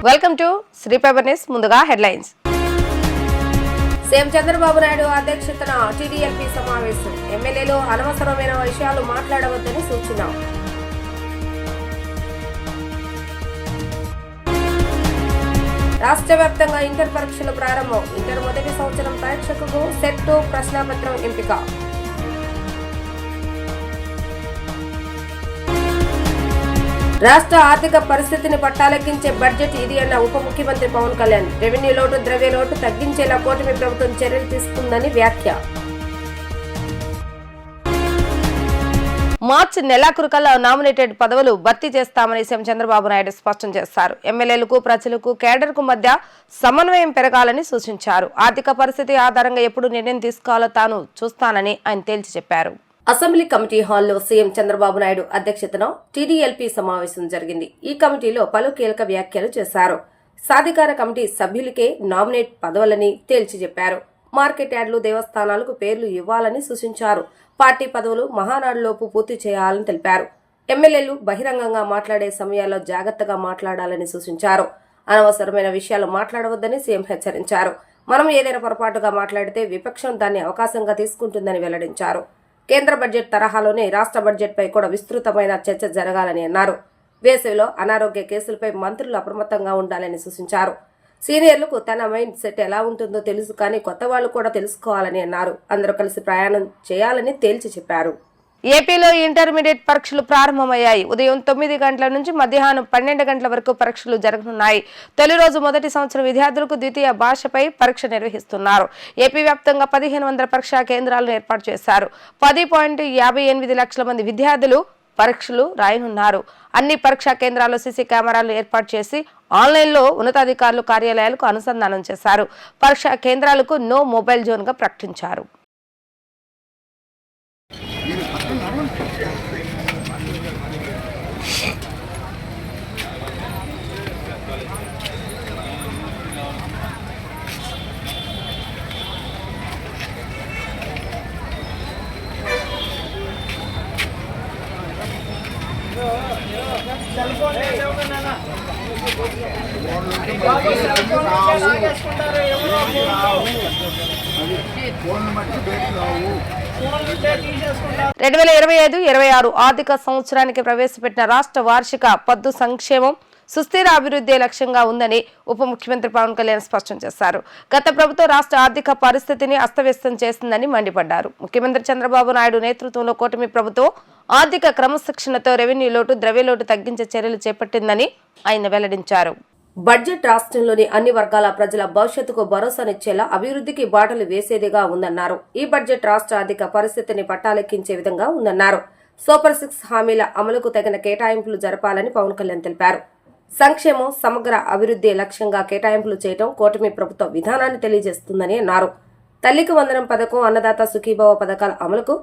Welcome to Sri paper news. ముందుగా headlines. CM Chandrababu Naidu అధ్యక్షతన TDLP సమావేశం. ఎమ్మెల్యేలు అనవసరమైన విషయాలు మాట్లాడవద్దని సూచన. రాష్ట్ర వ్యాప్తంగా ఇంటర్ పరీక్షలు ప్రారంభం. ఇంటర్ మొదటి సంవత్సరం పరీక్షకు సెట్ 2 ప్రశ్నాపత్రం ఎంపిక. రాష్ట్ర ఆర్థిక పరిస్థితిని పట్టాలెక్కించే బడ్జెట్ ఇది అన్న ఉప ముఖ్యమంత్రి పవన్ కళ్యాణ్. రెవెన్యూ లోటు, ద్రవ్య లోటు తగ్గించేలా కూటమి ప్రభుత్వం చర్యలు తీసుకుందని వ్యాఖ్య. మార్చి నెలాఖరుకల్లా నామినేటెడ్ పదవులు భర్తీ చేస్తామని సీఎం చంద్రబాబు నాయుడు స్పష్టం చేశారు. ఎమ్మెల్యేలకు, ప్రజలకు, కేడర్కు మధ్య సమన్వయం పెరగాలని సూచించారు. ఆర్థిక పరిస్థితి ఆధారంగా ఎప్పుడు నిర్ణయం తీసుకోవాలో తాను చూస్తానని ఆయన తేల్చి చెప్పారు. అసెంబ్లీ కమిటీ హాల్లో సీఎం చంద్రబాబు నాయుడు అధ్యక్షతన టీడీఎల్పీ సమావేశం జరిగింది. ఈ కమిటీలో పలు కీలక వ్యాఖ్యలు చేశారు. సాధికార కమిటీ సభ్యులకే నామినేట్ పదవులని తేల్చి చెప్పారు. మార్కెట్ యార్డులు, దేవస్థానాలకు పేర్లు ఇవ్వాలని సూచించారు. పార్టీ పదవులు మహానాడులోపు పూర్తి చేయాలని తెలిపారు. ఎమ్మెల్యేలు బహిరంగంగా మాట్లాడే సమయాల్లో జాగ్రత్తగా మాట్లాడాలని సూచించారు. అనవసరమైన విషయాలు మాట్లాడవద్దని సీఎం హెచ్చరించారు. మనం ఏదైనా పొరపాటుగా మాట్లాడితే విపక్షం దాన్ని అవకాశంగా తీసుకుంటుందని వెల్లడించారు. కేంద్ర బడ్జెట్ తరహాలోనే రాష్ట్ర బడ్జెట్ పై కూడా విస్తృతమైన చర్చ జరగాలని అన్నారు. వేసవిలో అనారోగ్య కేసులపై మంత్రులు అప్రమత్తంగా ఉండాలని సూచించారు. సీనియర్లకు తన మైండ్ సెట్ ఎలా ఉంటుందో తెలుసు, కానీ కొత్త వాళ్లు కూడా తెలుసుకోవాలని అన్నారు. అందరూ కలిసి ప్రయాణం చేయాలని తేల్చి చెప్పారు. ఏపీలో ఇంటర్మీడియట్ పరీక్షలు ప్రారంభమయ్యాయి. ఉదయం 9 గంటల నుంచి మధ్యాహ్నం 12 గంటల వరకు పరీక్షలు జరగనున్నాయి. తొలి రోజు మొదటి సంవత్సరం విద్యార్థులకు ద్వితీయ భాషపై పరీక్ష నిర్వహిస్తున్నారు. ఏపీ వ్యాప్తంగా 1500 పరీక్షా కేంద్రాలను ఏర్పాటు చేశారు. 10.58 లక్షల మంది విద్యార్థులు పరీక్షలు రాయనున్నారు. అన్ని పరీక్షా కేంద్రాల్లో సీసీ కెమెరాలు ఏర్పాటు చేసి ఆన్లైన్లో ఉన్నతాధికారులు కార్యాలయాలకు అనుసంధానం చేశారు. పరీక్షా కేంద్రాలకు నో మొబైల్ జోన్ గా ప్రకటించారు. రెండు 2025-26 ఆర్థిక సంవత్సరానికి ప్రవేశపెట్టిన రాష్ట్ర వార్షిక పద్దు సంక్షేమం, సుస్థిర అభివృద్ధి లక్ష్యంగా ఉందని ఉప ముఖ్యమంత్రి పవన్ కళ్యాణ్ స్పష్టం చేశారు. గత ప్రభుత్వం రాష్ట్ర ఆర్థిక పరిస్థితిని అస్తవ్యస్తం చేసిందని మండిపడ్డారు. ముఖ్యమంత్రి చంద్రబాబు నాయుడు నేతృత్వంలో కూటమి ప్రభుత్వం ఆర్థిక క్రమశిక్షణతో రెవెన్యూ లోటు, ద్రవ్య లోటు తగ్గించే చర్యలు చేపట్టిందని ఆయన వెల్లడించారు. బడ్జెట్ రాష్ట్రంలోని అన్ని వర్గాల ప్రజల భవిష్యత్తుకు భరోసానిచ్చేలా అభివృద్ధికి బాటలు వేసేదిగా ఉందన్నారు. ఈ బడ్జెట్ రాష్ట్ర ఆర్థిక పరిస్థితిని పట్టాలెక్కించే విధంగా ఉందన్నారు. సూపర్ 6 హామీల అమలుకు తగిన కేటాయింపులు జరపాలని పవన్ కళ్యాణ్ తెలిపారు. సంక్షేమం, సమగ్ర అభివృద్ధి లక్ష్యంగా కేటాయింపులు చేయడం కూటమి ప్రభుత్వ విధానాన్ని తెలియజేస్తుందని అన్నారు. తల్లికి వందనం పథకం, అన్నదాత సుఖీభవ పథకాల అమలుకు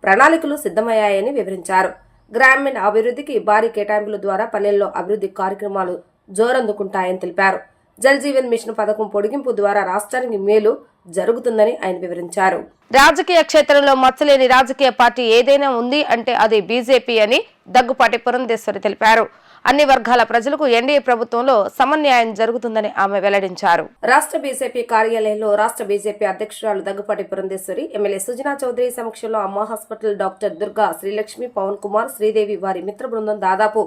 ప్రణాళికలు సిద్ధమయ్యాయని వివరించారు. గ్రామీణ అభివృద్ధికి భారీ కేటాయింపుల ద్వారా పల్లెల్లో అభివృద్ధి కార్యక్రమాలు జోరందుకుంటాయని తెలిపారు. జల్ జీవన్ మిషన్ పథకం పొడిగింపు ద్వారా రాష్ట్రానికి మేలు జరుగుతుందని ఆయన వివరించారు. రాజకీయ క్షేత్రంలో మచ్చలేని రాజకీయ పార్టీ ఏదైనా ఉంది అంటే అది బీజేపీ అని దగ్గుపాటి పురంధేశ్వరి తెలిపారు. అన్ని వర్గాల ప్రజలకు ఎన్డీఏ ప్రభుత్వంలో సమన్యాయం జరుగుతుందని ఆమె వెల్లడించారు. రాష్ట్ర బీజేపీ కార్యాలయంలో రాష్ట్ర బీజేపీ అధ్యక్షురాలు దగ్గుపాటి పురంధేశ్వరి, ఎమ్మెల్యే సుజనా చౌదరి సమక్షంలో అమ్మా హాస్పిటల్ డాక్టర్ దుర్గా, శ్రీలక్ష్మి, పవన్ కుమార్, శ్రీదేవి వారి మిత్ర బృందం దాదాపు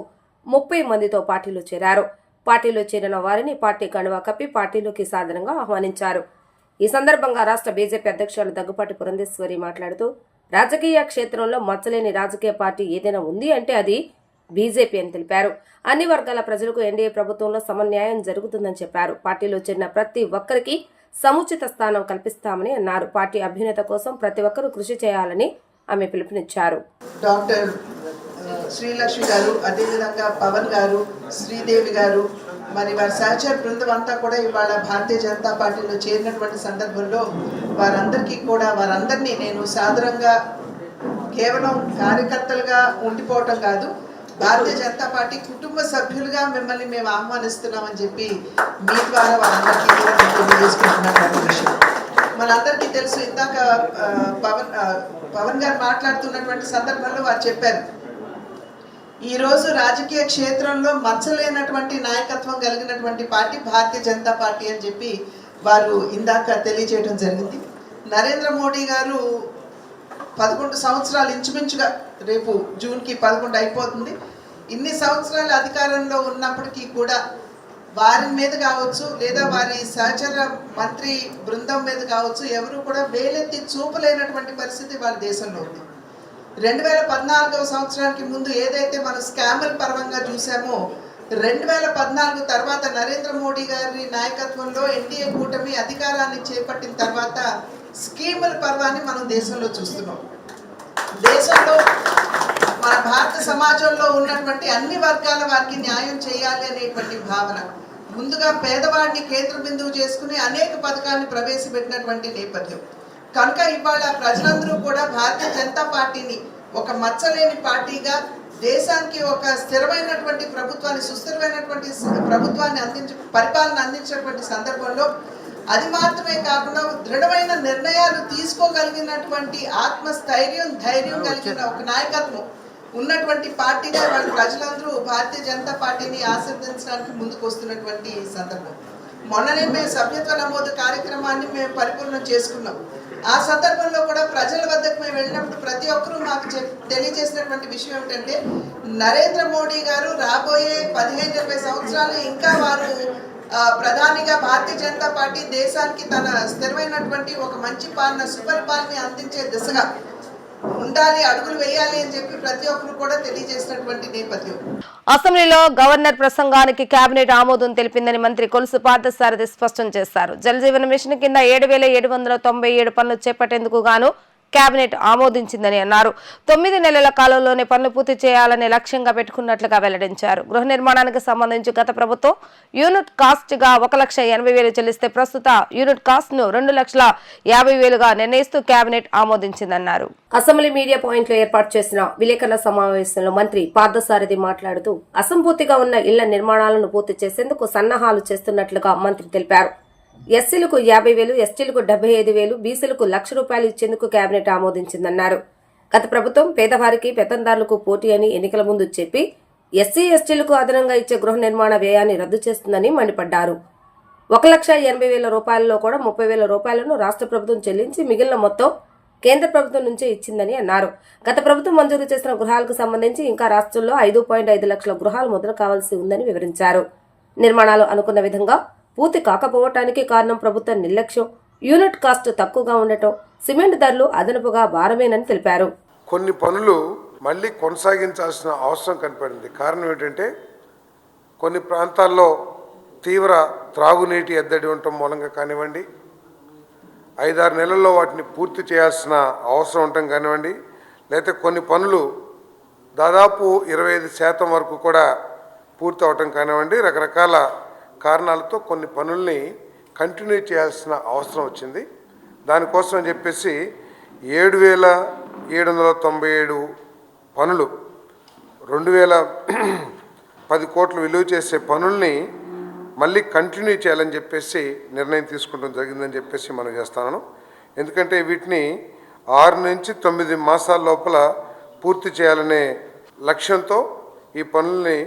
30 మందితో పార్టీలో చేరారు. పార్టీలో చేరిన వారిని పార్టీ కండువా కప్పి పార్టీలోకి సాధారణంగా ఆహ్వానించారు. ఈ సందర్భంగా రాష్ట్ర బీజేపీ అధ్యక్షురాలు దగ్గుపాటి పురంధేశ్వరి మాట్లాడుతూ, రాజకీయ క్షేత్రంలో మచ్చలేని రాజకీయ పార్టీ ఏదైనా ఉంది అంటే అది బీజేపీ అని తెలిపారు. అన్ని వర్గాల ప్రజలకు ఎన్డీఏ ప్రభుత్వంలో సమన్యాయం జరుగుతుందని చెప్పారు. పార్టీలో చేరిన ప్రతి ఒక్కరికి సముచిత స్థానం కల్పిస్తామని అన్నారు. పార్టీ అభ్యున్నత కోసం ప్రతి ఒక్కరూ కృషి చేయాలని ఆమె పిలుపునిచ్చారు. డాక్టర్ శ్రీలక్ష్మి గారు, అదేవిధంగా పవన్ గారు, శ్రీదేవి గారు, మరి వారి సహచర బృందం అంతా కూడా ఇవాళ భారతీయ జనతా పార్టీలో చేరినటువంటి సందర్భంలో వారందరినీ నేను సాదరంగా కేవలం కార్యకర్తలుగా ఉండిపోవటం కాదు, భారతీయ జనతా పార్టీ కుటుంబ సభ్యులుగా మిమ్మల్ని మేము ఆహ్వానిస్తున్నామని చెప్పి మీ ద్వారా వారందరికీ కూడా తెలియజేసుకుంటున్నాను. విషయం మనందరికీ తెలుసు. ఇందాక పవన్ గారు మాట్లాడుతున్నటువంటి సందర్భంలో వారు చెప్పారు, ఈరోజు రాజకీయ క్షేత్రంలో మచ్చలేనటువంటి నాయకత్వం కలిగినటువంటి పార్టీ భారతీయ జనతా పార్టీ అని చెప్పి వారు ఇందాక తెలియజేయడం జరిగింది. నరేంద్ర మోడీ గారు 11 సంవత్సరాలు ఇంచుమించుగా, రేపు జూన్కి 11 అయిపోతుంది. ఇన్ని సంవత్సరాలు అధికారంలో ఉన్నప్పటికీ కూడా వారి మీద కావచ్చు లేదా వారి సహచర మంత్రి బృందం మీద కావచ్చు ఎవరు కూడా వేలెత్తి చూపలేనటువంటి పరిస్థితి వాళ్ళ దేశంలో ఉంది. 2014 సంవత్సరానికి ముందు ఏదైతే మనం స్కామర్ పర్వంగా చూసామో 2014 తర్వాత నరేంద్ర మోడీ గారి నాయకత్వంలో ఎన్డీఏ కూటమి అధికారాన్ని చేపట్టిన తర్వాత స్కీముల పర్వాన్ని మనం దేశంలో చూస్తున్నాం. దేశంలో మన భారత సమాజంలో ఉన్నటువంటి అన్ని వర్గాల వారికి న్యాయం చేయాలి అనేటువంటి భావన ముందుగా పేదవాడిని కేంద్ర బిందువు చేసుకుని అనేక పథకాలను ప్రవేశపెట్టినటువంటి నేపథ్యం కనుక ఇవాళ ప్రజలందరూ కూడా భారతీయ జనతా పార్టీని ఒక మచ్చలేని పార్టీగా దేశానికి ఒక స్థిరమైనటువంటి ప్రభుత్వాన్ని, సుస్థిరమైనటువంటి ప్రభుత్వాన్ని పరిపాలన అందించినటువంటి సందర్భంలో అది మాత్రమే కాకుండా దృఢమైన నిర్ణయాలు తీసుకోగలిగినటువంటి ఆత్మస్థైర్యం, ధైర్యం కలిగిన ఒక నాయకత్వం ఉన్నటువంటి పార్టీగా వాళ్ళ ప్రజలందరూ భారతీయ జనతా పార్టీని ఆశీర్వదించడానికి ముందుకు వస్తున్నటువంటి సందర్భం. మొన్ననే మేము సభ్యత్వ నమోదు కార్యక్రమాన్ని మేము పరిపూర్ణం చేసుకున్నాం. ఆ సందర్భంలో కూడా ప్రజల వద్దకు మేము వెళ్ళినప్పుడు ప్రతి ఒక్కరూ మాకు తెలియజేసినటువంటి విషయం ఏమిటంటే నరేంద్ర మోడీ గారు రాబోయే 15-20 సంవత్సరాలు ఇంకా వారు ప్రధానిగా భారతీయ జనతా పార్టీ దేశానికి తన స్థిరమైనటువంటి ఒక మంచి పాలన, సుపరిపాలన అందించే దిశగా ఉండాలి, అడుగులు వేయాలి అని చెప్పి ప్రతి ఒక్కరు కూడా తెలియజేసినటువంటి నేపథ్యం. అసెంబ్లీలో గవర్నర్ ప్రసంగానికి కేబినెట్ ఆమోదం తెలిపిందని మంత్రి కొలుసు పార్థసారథి స్పష్టం చేశారు. జలజీవన మిషన్ కింద 7,797 పనులు చేపట్టేందుకు గాను కేబినెట్ ఆమోదించిందని అన్నారు. 9 నెలల కాలంలోనే పనులు పూర్తి చేయాలనే లక్ష్యంగా పెట్టుకున్నట్లుగా వెల్లడించారు. గృహ నిర్మాణానికి సంబంధించి గత ప్రభుత్వం యూనిట్ కాస్ట్ గా 1,80,000 చెల్లిస్తే ప్రస్తుత యూనిట్ కాస్ట్ ను 2,50,000గా నిర్ణయిస్తూ కేబినెట్ ఆమోదించిందన్నారు. అసెంబ్లీ మీడియా పాయింట్ లో ఏర్పాటు చేసిన విలేకరుల సమావేశంలో మంత్రి పార్థసారథి మాట్లాడుతూ అసంపూర్తిగా ఉన్న ఇళ్ల నిర్మాణాలను పూర్తి చేసేందుకు సన్నాహాలు చేస్తున్నట్లుగా మంత్రి తెలిపారు. ఎస్సీలకు 50,000, ఎస్టీలకు 75,000, బీసీలకు ₹1,00,000 ఇచ్చేందుకు కేబినెట్ ఆమోదించిందన్నారు. గత ప్రభుత్వం పేదవారికి, పెత్తందారులకు పోటీ అని ఎన్నికల ముందు చెప్పి ఎస్సీ, ఎస్టీలకు అదనంగా ఇచ్చే గృహ నిర్మాణ వ్యయాన్ని రద్దు చేస్తుందని మండిపడ్డారు. ₹1,80,000 కూడా ₹30,000 రాష్ట్ర ప్రభుత్వం చెల్లించి మిగిలిన మొత్తం కేంద్ర ప్రభుత్వం నుంచే ఇచ్చిందని అన్నారు. గత ప్రభుత్వం మంజూరు చేసిన గృహాలకు సంబంధించి ఇంకా రాష్ట్రంలో 5.5 లక్షల గృహాలు మొదలు కావాల్సి ఉందని వివరించారు. నిర్మాణాలు అనుకున్న విధంగా పూర్తి కాకపోవటానికి కారణం ప్రభుత్వ నిర్లక్ష్యం, యూనిట్ కాస్ట్ తక్కువగా ఉండటం, సిమెంట్ ధరలు అదనపుగా భారమేనని తెలిపారు. కొన్ని పనులు మళ్ళీ కొనసాగించాల్సిన అవసరం కనపడింది. కారణం ఏంటంటే కొన్ని ప్రాంతాల్లో తీవ్ర త్రాగునీటి ఎద్దడి ఉండటం మూలంగా కానివ్వండి, 5-6 నెలల్లో వాటిని పూర్తి చేయాల్సిన అవసరం ఉండటం కానివ్వండి, లేకపోతే కొన్ని పనులు దాదాపు 25% వరకు కూడా పూర్తి అవటం కానివ్వండి, రకరకాల కారణాలతో కొన్ని పనుల్ని కంటిన్యూ చేయాల్సిన అవసరం వచ్చింది. దానికోసం అని చెప్పేసి 7,797 పనులు 2,010 కోట్లు విలువ చేసే పనుల్ని మళ్ళీ కంటిన్యూ చేయాలని చెప్పేసి నిర్ణయం తీసుకోవడం జరిగిందని చెప్పేసి మనం చేస్తాను. ఎందుకంటే వీటిని 6 నుంచి 9 మాసాల లోపల పూర్తి చేయాలనే లక్ష్యంతో ఈ పనుల్ని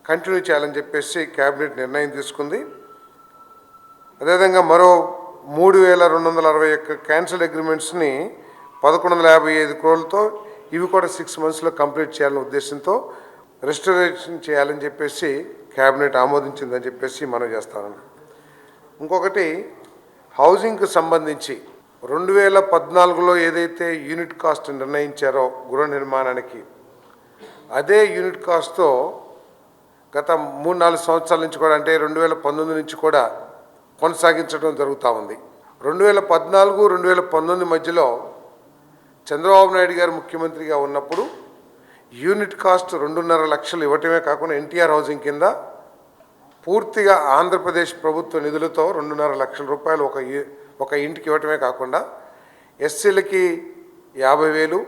కంటిన్యూ చేయాలని చెప్పేసి కేబినెట్ నిర్ణయం తీసుకుంది. అదేవిధంగా మరో 3,261 క్యాన్సిల్ అగ్రిమెంట్స్ని 1,155 కోట్లతో ఇవి కూడా 6 మంత్స్లో కంప్లీట్ చేయాలనే ఉద్దేశంతో రెస్టరేషన్ చేయాలని చెప్పేసి కేబినెట్ ఆమోదించిందని చెప్పేసి మనం చేస్తాను. ఇంకొకటి హౌసింగ్కి సంబంధించి 2014లో ఏదైతే యూనిట్ కాస్ట్ నిర్ణయించారో గృహ నిర్మాణానికి, అదే యూనిట్ కాస్ట్తో గత 3-4 సంవత్సరాల నుంచి కూడా, అంటే 2019 నుంచి కూడా కొనసాగించడం జరుగుతూ ఉంది. 2014-2019 మధ్యలో చంద్రబాబు నాయుడు గారు ముఖ్యమంత్రిగా ఉన్నప్పుడు యూనిట్ కాస్ట్ 2.5 లక్షలు ఇవ్వటమే కాకుండా ఎన్టీఆర్ హౌసింగ్ కింద పూర్తిగా ఆంధ్రప్రదేశ్ ప్రభుత్వ నిధులతో 2.5 లక్షల రూపాయలు ఒక ఇంటికి ఇవ్వటమే కాకుండా ఎస్సీలకి 50,000,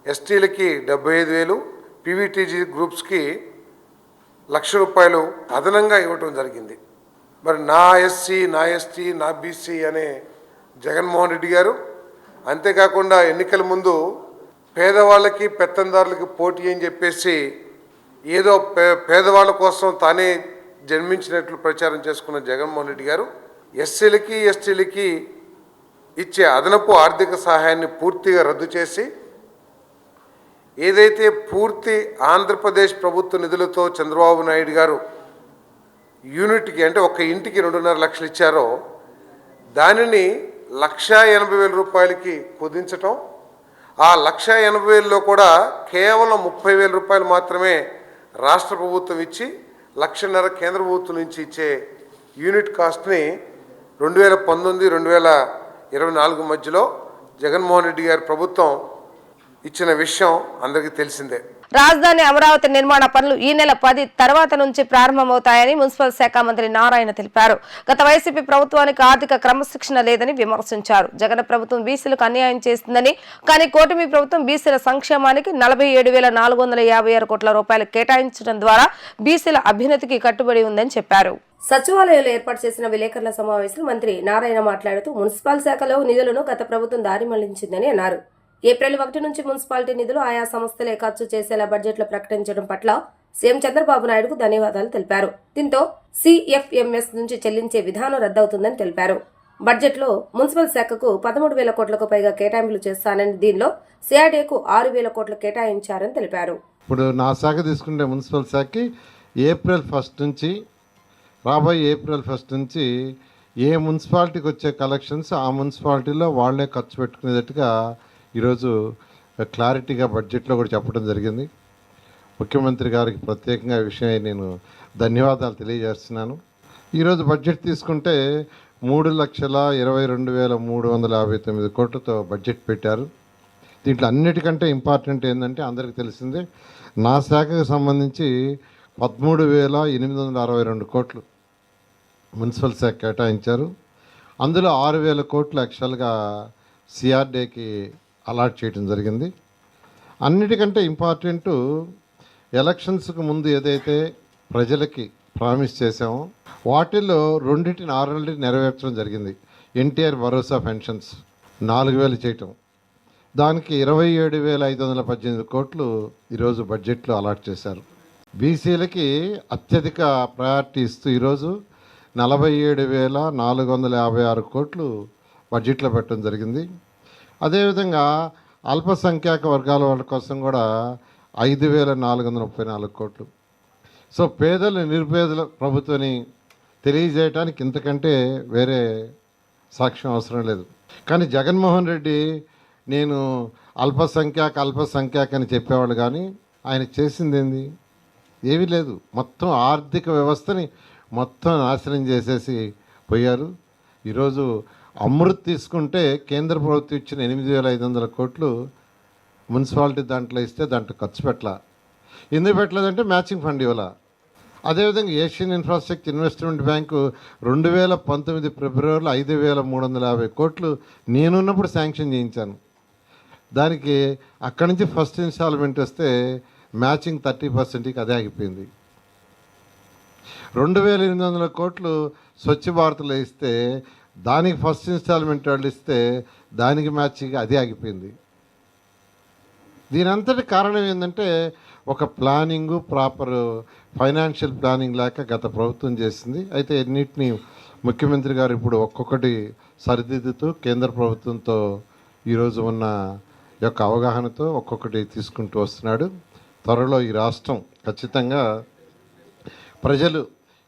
ఎస్టీలకి 75,000, పీవీటీజీ గ్రూప్స్కి ₹1,00,000 అదనంగా ఇవ్వటం జరిగింది. మరి నా ఎస్సీ, నా ఎస్టీ, నా బీసీ అనే జగన్మోహన్ రెడ్డి గారు, అంతేకాకుండా ఎన్నికల ముందు పేదవాళ్ళకి పెత్తందారులకి పోటీ అని చెప్పేసి ఏదో పేదవాళ్ళ కోసం తానే జన్మించినట్లు ప్రచారం చేసుకున్న జగన్మోహన్ రెడ్డి గారు ఎస్సీలకి ఎస్టీలకి ఇచ్చే అదనపు ఆర్థిక సహాయాన్ని పూర్తిగా రద్దు చేసి ఏదైతే పూర్తి ఆంధ్రప్రదేశ్ ప్రభుత్వ నిధులతో చంద్రబాబు నాయుడు గారు యూనిట్కి అంటే ఒక ఇంటికి 2.5 లక్షలు ఇచ్చారో దానిని 1,80,000 రూపాయలకి కుదించటం, ఆ 1,80,000లో కూడా కేవలం 30,000 రూపాయలు మాత్రమే రాష్ట్ర ప్రభుత్వం ఇచ్చి 1,50,000 కేంద్ర ప్రభుత్వం నుంచి ఇచ్చే యూనిట్ కాస్ట్ని 2019-2024 మధ్యలో జగన్మోహన్ రెడ్డి గారి ప్రభుత్వం ఇచ్చిన విషయం అందరికీ తెలిసిందే. రాజధాని అమరావతి నిర్మాణ పనులు ఈ నెల 10 తర్వాత నుంచి ప్రారంభమవుతాయని మున్సిపల్ శాఖ మంత్రి నారాయణ తెలిపారు. గత వైసీపీ ప్రభుత్వానికి ఆర్థిక క్రమశిక్షణ లేదని విమర్శించారు. జగన్ ప్రభుత్వం బీసీలకు అన్యాయం చేస్తుందని, కానీ కూటమి ప్రభుత్వం బీసీల సంక్షేమానికి 47,456 కోట్ల రూపాయలు కేటాయించడం ద్వారా బీసీల అభ్యున్నతికి కట్టుబడి ఉందని చెప్పారు. సచివాలయంలో ఏర్పాటు చేసిన విలేకరుల సమావేశంలో మంత్రి నారాయణ మాట్లాడుతూ మున్సిపల్ శాఖలో నిధులను గత ప్రభుత్వం దారి మళ్లించిందని అన్నారు. ఏప్రిల్ 1 నుంచి మున్సిపాలిటీ నిధులు ఆయా సంస్థలే ఖర్చు చేసేలా బడ్జెట్లో ప్రకటించడం పట్ల సీఎం చంద్రబాబు నాయుడుకు ధన్యవాదాలు తెలిపారు. దీంతో సిఎఫ్ఎంఎస్ నుంచి చెల్లించే విధానం రద్దవుతుందని తెలిపారు. బడ్జెట్లో మున్సిపల్ శాఖకు 13,000 కోట్లకు పైగా కేటాయింపులు చేస్తానని, దీనిలో సిఆర్డీఏకు 6,000 కోట్లు కేటాయించారని తెలిపారు. ఇప్పుడు నా శాఖ తీసుకుంటే మున్సిపల్ శాఖకి ఏప్రిల్ 1 నుంచి రాబోయే ఏప్రిల్ 1 నుంచి ఏ మున్సిపాలిటీకి వచ్చే కలెక్షన్స్ ఆ మున్సిపాలిటీలో వాళ్ళే ఖర్చు పెట్టుకునేటట్టుగా ఈరోజు క్లారిటీగా బడ్జెట్లో కూడా చెప్పడం జరిగింది. ముఖ్యమంత్రి గారికి ప్రత్యేకంగా ఈ విషయం నేను ధన్యవాదాలు తెలియజేస్తున్నాను. ఈరోజు బడ్జెట్ తీసుకుంటే 3,22,359 కోట్లతో బడ్జెట్ పెట్టారు. దీంట్లో అన్నిటికంటే ఇంపార్టెంట్ ఏంటంటే అందరికీ తెలిసిందే, నా శాఖకు సంబంధించి 13,862 కోట్లు మున్సిపల్ శాఖ కేటాయించారు. అందులో 6,000 కోట్లు యాక్చువల్గా సిఆర్డీకి అలాట్ చేయడం జరిగింది. అన్నిటికంటే ఇంపార్టెంటు ఎలక్షన్స్కి ముందు ఏదైతే ప్రజలకి ప్రామిస్ చేసామో వాటిల్లో 2 నెరవేర్చడం జరిగింది. ఎన్టీఆర్ భరోసా పెన్షన్స్ 4,000 చేయటం, దానికి 27,518 కోట్లు ఈరోజు బడ్జెట్లో అలాట్ చేశారు. బీసీలకి అత్యధిక ప్రయారిటీ ఇస్తూ ఈరోజు 47,456 కోట్లు బడ్జెట్లో పెట్టడం జరిగింది. అదేవిధంగా అల్పసంఖ్యాక వర్గాల వాళ్ళ కోసం కూడా 5,434 కోట్లు. సో పేదలు నిరుపేదల ప్రభుత్వాన్ని తెలియజేయడానికి ఇంతకంటే వేరే సాక్ష్యం అవసరం లేదు. కానీ జగన్మోహన్ రెడ్డి నేను అల్పసంఖ్యాక అని చెప్పేవాళ్ళు, కానీ ఆయన చేసింది ఏంది? ఏమీ లేదు. మొత్తం ఆర్థిక వ్యవస్థని మొత్తం నాశనం చేసేసి పోయారు. ఈరోజు అమృత్ తీసుకుంటే కేంద్ర ప్రభుత్వం ఇచ్చిన 8,500 కోట్లు మున్సిపాలిటీ దాంట్లో ఇస్తే దాంట్లో ఖర్చు పెట్టాల. ఎందుకు పెట్టలేదంటే మ్యాచింగ్ ఫండ్ ఇవ్వాల. అదేవిధంగా ఏషియన్ ఇన్ఫ్రాస్ట్రక్చర్ ఇన్వెస్ట్మెంట్ బ్యాంకు 2019 ఫిబ్రవరిలో 5,350 కోట్లు నేనున్నప్పుడు శాంక్షన్ చేయించాను. దానికి అక్కడి నుంచి ఫస్ట్ ఇన్స్టాల్మెంట్ వస్తే మ్యాచింగ్ 30%కి అదే ఆగిపోయింది. 2,800 కోట్లు స్వచ్ఛ భారత్లో ఇస్తే దానికి ఫస్ట్ ఇన్స్టాల్మెంట్ వాళ్ళు ఇస్తే దానికి మ్యాచింగ్ అదే ఆగిపోయింది. దీని అంతటి కారణం ఏంటంటే ఒక ప్లానింగు, ప్రాపర్ ఫైనాన్షియల్ ప్లానింగ్ లేక గత ప్రభుత్వం చేసింది. అయితే ఎన్నిటిని ముఖ్యమంత్రి గారు ఇప్పుడు ఒక్కొక్కటి సరిదిద్దుతూ కేంద్ర ప్రభుత్వంతో ఈరోజు ఉన్న యొక్క అవగాహనతో ఒక్కొక్కటి తీసుకుంటూ వస్తున్నాడు. త్వరలో ఈ రాష్ట్రం ఖచ్చితంగా ప్రజలు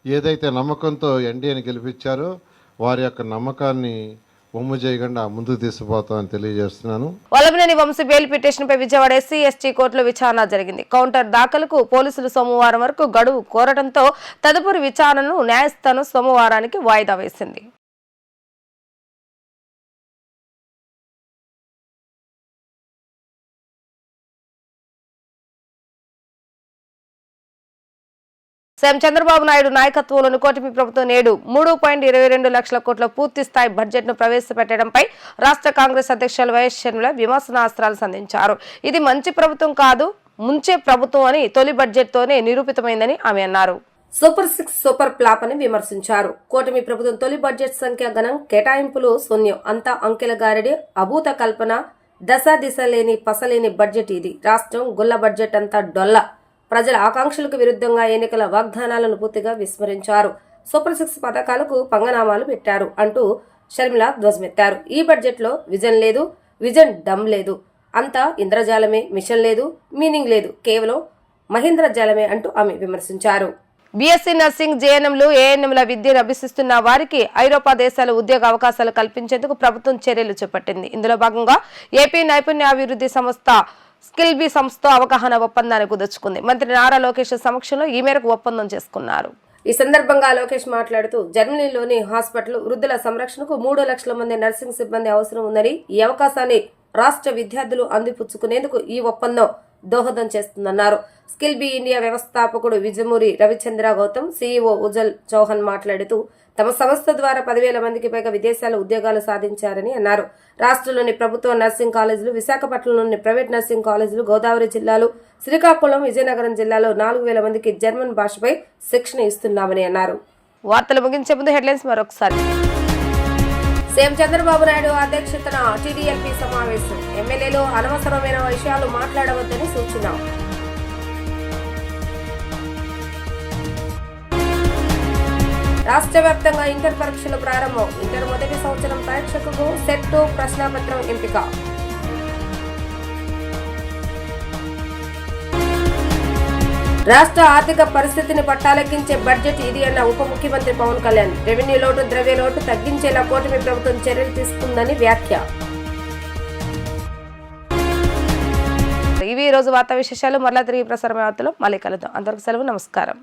ఏదైతే నమ్మకంతో ఎన్డీఏని గెలిపించారో వారి యొక్క నమ్మకాన్ని ఒమ్ము చేయకుండా ముందుకు తీసుకుపోతామని తెలియజేస్తున్నాను. వల్లభనేని వంశీ బెయిల్ పిటిషన్ పై విజయవాడ ఎస్సీ ఎస్టీ కోర్టులో విచారణ జరిగింది. కౌంటర్ దాఖలకు పోలీసులు సోమవారం వరకు గడువు కోరడంతో తదుపరి విచారణను న్యాయస్థానం సోమవారానికి వాయిదా వేసింది. సీఎం చంద్రబాబు నాయుడు నాయకత్వంలోని కూటమి ప్రభుత్వం నేడు 3.22 లక్షల కోట్ల పూర్తి స్థాయి బడ్జెట్ను ప్రవేశపెట్టడంపై రాష్ట్ర కాంగ్రెస్ అధ్యక్షులు వైఎస్ షర్మిల విమర్శనాస్త్రాలు సంధించారు. ఇది మంచి ప్రభుత్వం కాదు, ముంచే ప్రభుత్వం అని తొలి బడ్జెట్తోనే నిరూపితమైందని ఆమె అన్నారు. సూపర్ 6 సూపర్ ఫ్లాప్ అని విమర్శించారు. కూటమి ప్రభుత్వం తొలి బడ్జెట్ సంఖ్య గణం, కేటాయింపులు శూన్యం, అంతా అంకెల గారడి, అభూత కల్పన, దశ దిశ లేని పసలేని బడ్జెట్ ఇది. రాష్ట్రం గుల్ల బడ్జెట్ అంతా డొల్ల. ప్రజల ఆకాంక్షలకు విరుద్ధంగా ఎన్నికల వాగ్దానాలను పూర్తిగా విస్మరించారు. సూపర్ 6 పథకాలకు పంగనామాలు పెట్టారు అంటూ షర్మిల ధ్వజమెత్తారు. ఈ బడ్జెట్లో విజన్ లేదు, విజన్ డమ్ లేదు. అంతా ఇంద్రజాలమే, మిషన్ లేదు, మీనింగ్ లేదు, కేవలం మహేంద్రజాలమే అంటూ ఆమె విమర్శించారు. బీఎస్సీ నర్సింగ్, జేఎన్ఎంలు, ఏఎన్ఎంల విద్యను అభ్యసిస్తున్న వారికి ఐరోపా దేశాల ఉద్యోగ అవకాశాలు కల్పించేందుకు ప్రభుత్వం చర్యలు చేపట్టింది. ఇందులో భాగంగా ఏపీ నైపుణ్యాభివృద్ధి సంస్థ స్కిల్ బి సంస్థతో అవగాహన ఒప్పందాన్ని కుదుర్చుకుంది. మంత్రి నారా లోకేష్ సమక్షంలో ఈ మేరకు ఒప్పందం చేసుకున్నారు. ఈ సందర్భంగా లోకేష్ మాట్లాడుతూ జర్మనీలోని హాస్పిటల్ వృద్ధుల సంరక్షణకు 3 లక్షల మంది నర్సింగ్ సిబ్బంది అవసరం ఉందని, ఈ అవకాశాన్ని రాష్ట్ర విద్యార్థులు అందిపుచ్చుకునేందుకు ఈ ఒప్పందం దోహదం చేస్తుందన్నారు. స్కిల్ బి ఇండియా వ్యవస్థాపకుడు విజయమూరి రవిచంద్ర గౌతమ్, సీఈఓ ఉజ్జల్ చౌహాన్ మాట్లాడుతూ తమ సంస్థ ద్వారా 10,000 మందికి పైగా విదేశాల ఉద్యోగాలు సాధించారని అన్నారు. రాష్ట్రంలోని ప్రభుత్వ నర్సింగ్ కాలేజీలు, విశాఖపట్నంలోని ప్రైవేట్ నర్సింగ్ కాలేజీలు, గోదావరి జిల్లాలు, శ్రీకాకుళం, విజయనగరం జిల్లాలో 4,000 మందికి జర్మన్ భాషపై శిక్షణ ఇస్తున్నామని అన్నారు. వార్తలు ముగించే ముందు హెడ్లైన్స్ మరొకసారి. సీఎం చంద్రబాబు నాయుడు అధ్యక్షతన టీడీఎల్పీ సమావేశం. ఎమ్మెల్యేలు అనవసరమైన విషయాలు మాట్లాడవద్దని సూచన. రాష్ట్ర వ్యాప్తంగా ఇంటర్ పరీక్షలు ప్రారంభం. ఇంటర్ మొదటి సంవత్సరం పరీక్షకు సెట్ 2 ప్రశ్నాపత్రం ఎంపిక. రాష్ట్ర ఆర్థిక పరిస్థితిని పట్టాలెక్కించే బడ్జెట్ ఇది అన్న ఉప ముఖ్యమంత్రి పవన్ కళ్యాణ్. రెవెన్యూ లోటు, ద్రవ్య లోటు తగ్గించేలా కూటమి ప్రభుత్వం చర్యలు తీసుకుందని వ్యాఖ్య. ఇవి ఈ రోజు వార్తా విశేషాలు. మరలా తిరిగి ప్రసారం వార్తలు మళ్ళీ కలుద్దాం. అందరికీ సెలవు, నమస్కారం.